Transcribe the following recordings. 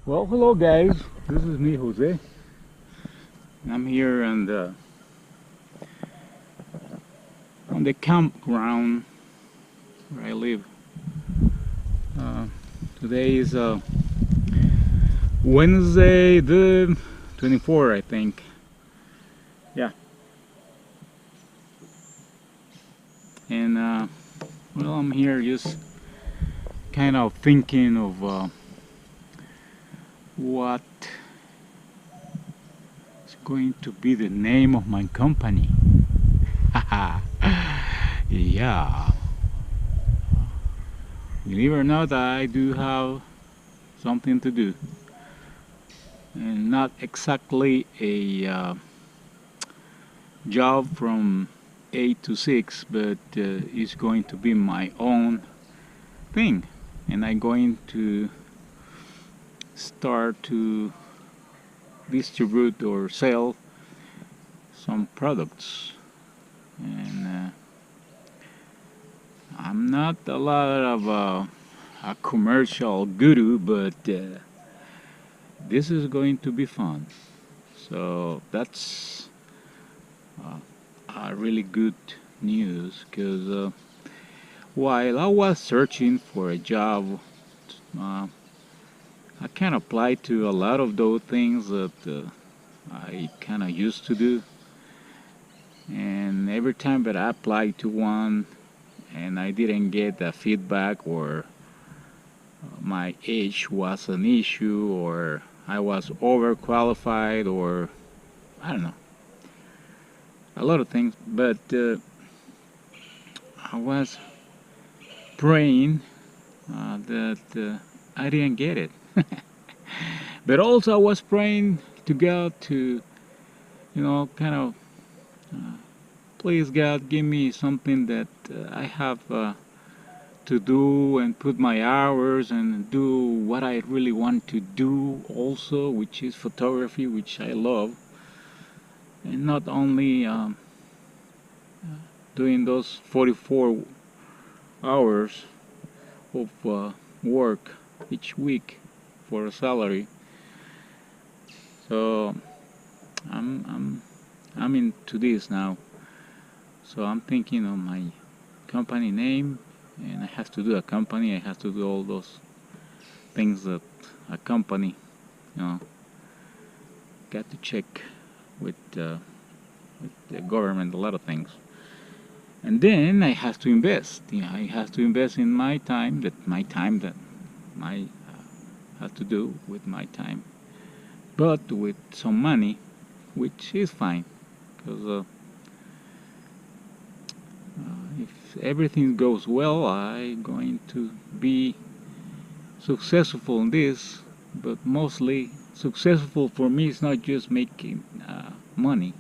Well, hello guys. This is me, Jose. I'm here on the campground where I live. Today is Wednesday, the 24th, I think. Yeah. And well, I'm here just kind of thinking of what is going to be the name of my company. Yeah. Believe it or not, I do have something to do. And not exactly a job from 8 to 6, but it's going to be my own thing. And I'm going to start to distribute or sell some products. And I'm not a lot of a commercial guru, but this is going to be fun. So that's a really good news, because while I was searching for a job, I can apply to a lot of those things that I kind of used to do. And every time that I applied to one and I didn't get the feedback, or my age was an issue, or I was overqualified, or I don't know, a lot of things. But I was praying that I didn't get it. But also I was praying to God to, kind of, please God, give me something that I have to do and put my hours and do what I really want to do also, which is photography, which I love. And not only doing those 44 hours of work each week for a salary. So I'm into this now. So I'm thinking of my company name, and I have to do a company. I have to do all those things that a company, got to check with the government, a lot of things. And then I have to invest. I have to invest in my time. That I have to do with my time, but with some money, which is fine, because if everything goes well, I'm going to be successful in this. But mostly successful for me is not just making money,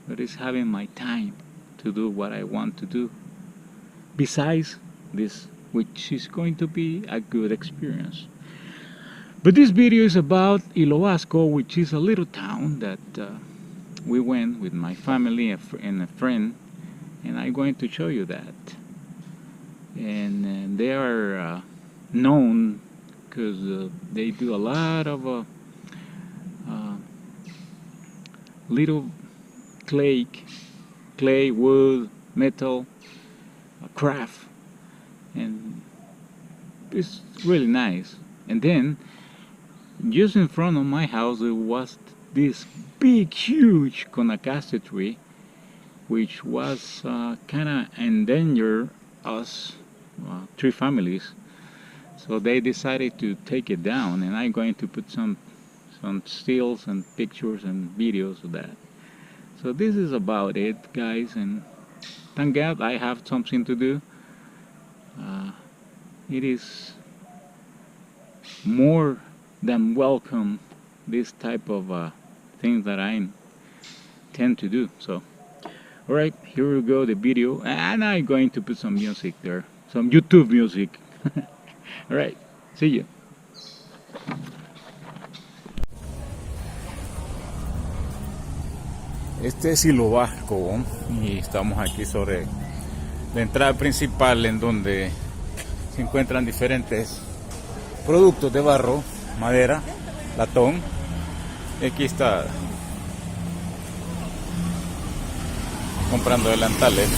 but it's having my time to do what I want to do besides this, which is going to be a good experience. But this video is about Iloasco, which is a little town that we went with my family and a friend, and I'm going to show you that. And they are known because they do a lot of little clay, wood, metal, craft, and it's really nice. And then just in front of my house there was this big, huge Guanacaste tree, which was kind of endanger us, 3 families. So they decided to take it down, and I'm going to put some stills and pictures and videos of that. So this is about it, guys, and thank God I have something to do. It is more than welcome, this type of things that I tend to do. So alright, here we go, the video, and I'm going to put some music there, some YouTube music. Alright, see you. Este es Iloasco y estamos aquí sobre la entrada principal, en donde se encuentran diferentes productos de barro, madera, latón. Y aquí está comprando delantales.